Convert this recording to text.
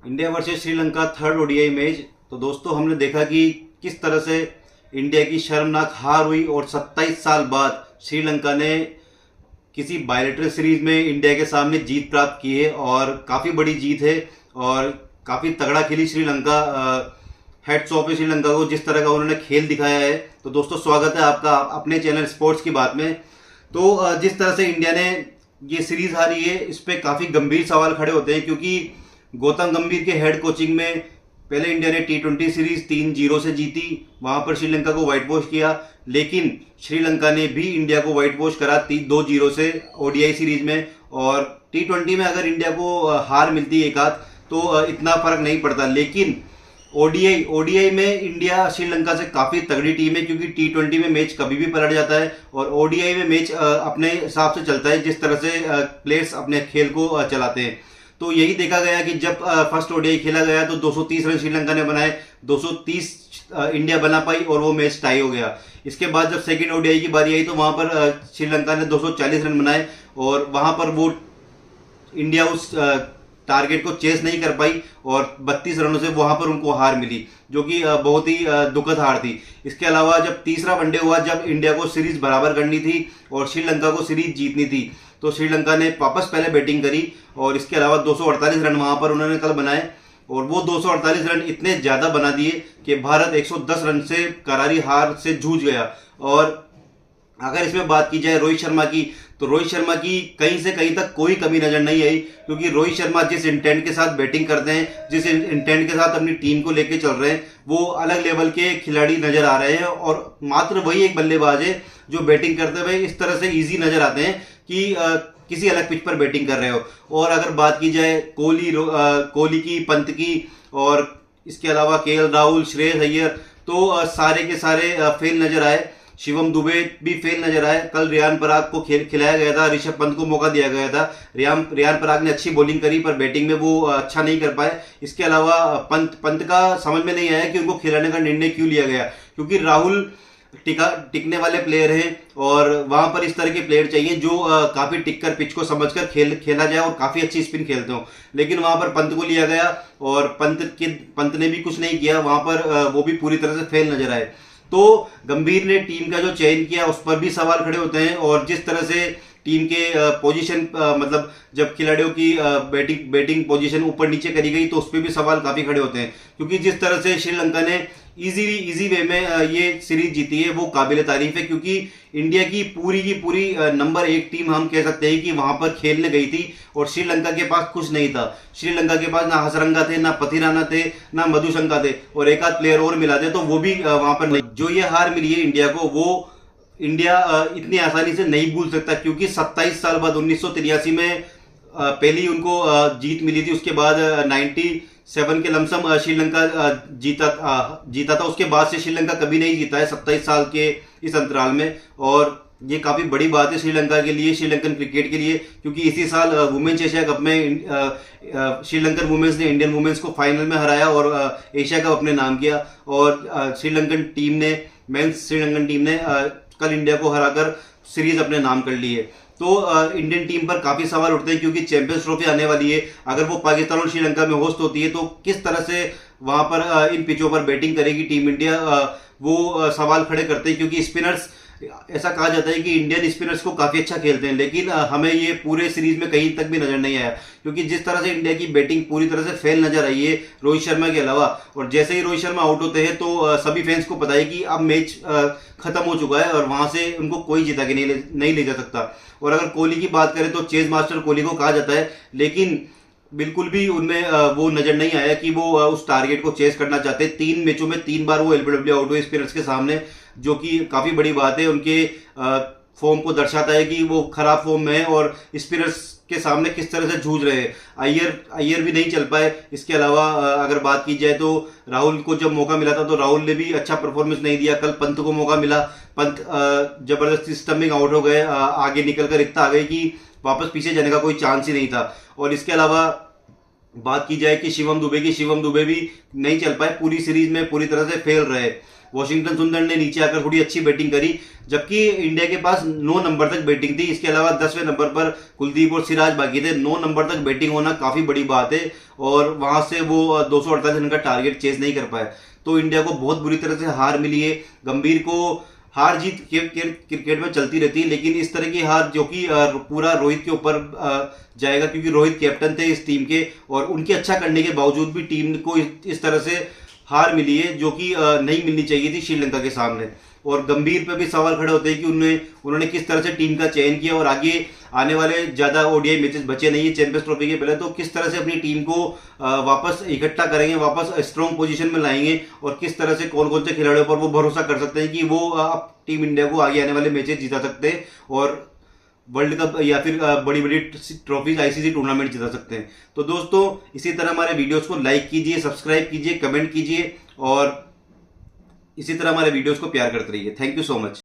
India versus Sri Lanka third ODI match. तो दोस्तों हमने देखा कि किस तरह से इंडिया की शर्मनाक हार हुई और 27 साल बाद श्रीलंका ने किसी बायलेटरल सीरीज में इंडिया के सामने जीत प्राप्त की है और काफ़ी बड़ी जीत है और काफ़ी तगड़ा खेली श्रीलंका। हेड्स ऑफ है श्रीलंका को, जिस तरह का उन्होंने खेल दिखाया है। तो दोस्तों स्वागत है आपका अपने चैनल स्पोर्ट्स की बात में। तो जिस तरह से इंडिया ने ये सीरीज हारी है, इस पर काफ़ी गंभीर सवाल खड़े होते हैं, क्योंकि गौतम गंभीर के हेड कोचिंग में पहले इंडिया ने T20 सीरीज 3-0 से जीती, वहां पर श्रीलंका को व्हाइट वॉश किया, लेकिन श्रीलंका ने भी इंडिया को व्हाइट वॉश करा 2-0 से ओडीआई सीरीज में। और T20 में अगर इंडिया को हार मिलती एक आध तो इतना फर्क नहीं पड़ता, लेकिन ओडीआई में इंडिया श्रीलंका से काफ़ी तगड़ी टीम है, क्योंकि T20 में मैच कभी भी पलट जाता है और ओडीआई में मैच अपने हिसाब से चलता है, जिस तरह से प्लेयर्स अपने खेल को चलाते हैं। तो यही देखा गया कि जब फर्स्ट ओडीआई खेला गया तो 230 रन श्रीलंका ने बनाए, 230 इंडिया बना पाई और वो मैच टाई हो गया। इसके बाद जब सेकेंड ओडीआई की बारी आई तो वहां पर श्रीलंका ने 240 रन बनाए और वहां पर वो इंडिया उस टारगेट को चेस नहीं कर पाई और 32 रनों से वहां पर उनको हार मिली, जो कि बहुत ही दुखद हार थी। इसके अलावा जब तीसरा वनडे हुआ, जब इंडिया को सीरीज बराबर करनी थी और श्रीलंका को सीरीज जीतनी थी, तो श्रीलंका ने वापस पहले बैटिंग करी और इसके अलावा 248 रन वहां पर उन्होंने कल बनाए और वो 248 रन इतने ज़्यादा बना दिए कि भारत 110 रन से करारी हार से जूझ गया। और अगर इसमें बात की जाए रोहित शर्मा की, तो रोहित शर्मा की कहीं से कहीं तक कोई कमी नजर नहीं आई, क्योंकि रोहित शर्मा जिस इंटेंट के साथ बैटिंग करते हैं, जिस इंटेंट के साथ अपनी टीम को लेके चल रहे हैं, वो अलग लेवल के खिलाड़ी नजर आ रहे हैं। और मात्र वही एक बल्लेबाज है जो बैटिंग करते हुए इस तरह से इजी नजर आते हैं कि किसी अलग पिच पर बैटिंग कर रहे हो। और अगर बात की जाए कोहली की, पंत की और इसके अलावा केएल राहुल, श्रेयस अय्यर, तो सारे के सारे फेल नजर आए। शिवम दुबे भी फेल नजर आए। कल रियान पराग को खिलाया गया था, ऋषभ पंत को मौका दिया गया था। रियान पराग ने अच्छी बॉलिंग करी पर बैटिंग में वो अच्छा नहीं कर पाए। इसके अलावा पंत का समझ में नहीं आया कि उनको खिलाने का निर्णय क्यों लिया गया, क्योंकि राहुल टिकने वाले प्लेयर हैं और वहां पर इस तरह के प्लेयर चाहिए जो काफी टिककर पिच को समझकर खेला जाए और काफी अच्छी स्पिन खेलते हो। लेकिन वहां पर पंत को लिया गया और पंत ने भी कुछ नहीं किया, वहां पर वो भी पूरी तरह से फेल नजर आए। तो गंभीर ने टीम का जो चयन किया उस पर भी सवाल खड़े होते हैं और जिस तरह से टीम के पोजीशन मतलब जब खिलाड़ियों की बैटिंग पोजीशन ऊपर नीचे करी गई तो उस पर भी सवाल काफी खड़े होते हैं, क्योंकि जिस तरह से श्रीलंका ने इजी वे में ये सीरीज जीती है वो काबिल तारीफ है। क्योंकि इंडिया की पूरी नंबर 1 टीम हम कह सकते हैं कि वहां पर खेलने गई थी और श्रीलंका के पास कुछ नहीं था। श्रीलंका के पास ना हसरंगा थे, ना पथिराना थे, ना मधुशंका थे और एक आध प्लेयर और मिला दे तो वो भी वहां पर नहीं। जो ये हार मिली है इंडिया को, वो इंडिया इतनी आसानी से नहीं भूल सकता, क्योंकि 27 साल बाद 1983 में पहली उनको जीत मिली थी। उसके बाद 97 के लमसम श्रीलंका जीता था। उसके बाद से श्रीलंका कभी नहीं जीता है 27 साल के इस अंतराल में, और ये काफी बड़ी बात है श्रीलंका के लिए, श्रीलंकन क्रिकेट के लिए, क्योंकि इसी साल वुमेन्स एशिया कप में श्रीलंकन वुमेन्स ने इंडियन वुमेन्स को फाइनल में हराया और एशिया कप अपने नाम किया। और मेंस श्रीलंकन टीम ने कल इंडिया को हराकर सीरीज अपने नाम कर ली है। तो इंडियन टीम पर काफी सवाल उठते हैं, क्योंकि चैंपियंस ट्रॉफी आने वाली है। अगर वो पाकिस्तान और श्रीलंका में होस्ट होती है तो किस तरह से वहां पर इन पिचों पर बैटिंग करेगी टीम इंडिया, वो सवाल खड़े करते हैं। क्योंकि स्पिनर्स, ऐसा कहा जाता है कि इंडियन स्पिनर्स को काफी अच्छा खेलते हैं, लेकिन हमें ये पूरे सीरीज में कहीं तक भी नजर नहीं आया, क्योंकि जिस तरह से इंडिया की बैटिंग पूरी तरह से फेल नजर आई है रोहित शर्मा के अलावा। और जैसे ही रोहित शर्मा आउट होते हैं तो सभी फैंस को पता है कि अब मैच खत्म हो चुका है और वहां से उनको कोई जिता के नहीं ले जा सकता। और अगर कोहली की बात करें तो चेज मास्टर कोहली को कहा जाता है, लेकिन बिल्कुल भी उनमें वो नजर नहीं आया कि वो उस टारगेट को चेस करना चाहते। 3 मैचों में 3 बार वो एलबीडब्ल्यू आउट हुए स्पिनर्स के सामने, जो कि काफी बड़ी बात है। उनके फॉर्म को दर्शाता है कि वो खराब फॉर्म में है और स्पिनर्स के सामने किस तरह से जूझ रहे हैं। अय्यर भी नहीं चल पाए। इसके अलावा अगर बात की जाए तो राहुल को जब मौका मिला था तो राहुल ने भी अच्छा परफॉर्मेंस नहीं दिया। कल पंत को मौका मिला, पंत जबरदस्ती स्टंपिंग आउट हो गए, आगे निकल कर इतना आ गए कि वापस पीछे जाने का कोई चांस ही नहीं था। और इसके अलावा बात की जाए कि शिवम दुबे की, शिवम दुबे भी नहीं चल पाए पूरी सीरीज में, पूरी तरह से फेल रहे। वॉशिंगटन सुंदर ने नीचे आकर थोड़ी अच्छी बैटिंग करी, जबकि इंडिया के पास 9 नंबर तक बैटिंग थी। इसके अलावा 10वें नंबर पर कुलदीप और सिराज बाकी थे। 9 नंबर तक बैटिंग होना काफी बड़ी बात है, और वहां से वो 248 रन का टारगेट चेज नहीं कर पाए। तो इंडिया को बहुत बुरी तरह से हार मिली है। गंभीर को हार जीत क्रिकेट में चलती रहती है, लेकिन इस तरह की हार जो कि पूरा रोहित के ऊपर जाएगा, क्योंकि रोहित कैप्टन थे इस टीम के, और उनके अच्छा करने के बावजूद भी टीम को इस तरह से हार मिली है, जो कि नहीं मिलनी चाहिए थी श्रीलंका के सामने। और गंभीर पे भी सवाल खड़े होते हैं कि उन्होंने किस तरह से टीम का चयन किया, और आगे आने वाले ज्यादा ओडीआई मैचेस बचे नहीं है चैंपियंस ट्रॉफी के पहले, तो किस तरह से अपनी टीम को वापस इकट्ठा करेंगे, वापस स्ट्रॉन्ग पोजीशन में लाएंगे, और किस तरह से कौन कौन से खिलाड़ियों पर वो भरोसा कर सकते हैं कि वो अब टीम इंडिया को आगे आने वाले मैचेस जिता सकते हैं, और वर्ल्ड कप या फिर बड़ी बड़ी ट्रॉफीज, आईसीसी टूर्नामेंट जिता सकते हैं। तो दोस्तों, इसी तरह हमारे वीडियोस को लाइक कीजिए, सब्सक्राइब कीजिए, कमेंट कीजिए, और इसी तरह हमारे वीडियोस को प्यार करते रहिए। Thank you so much.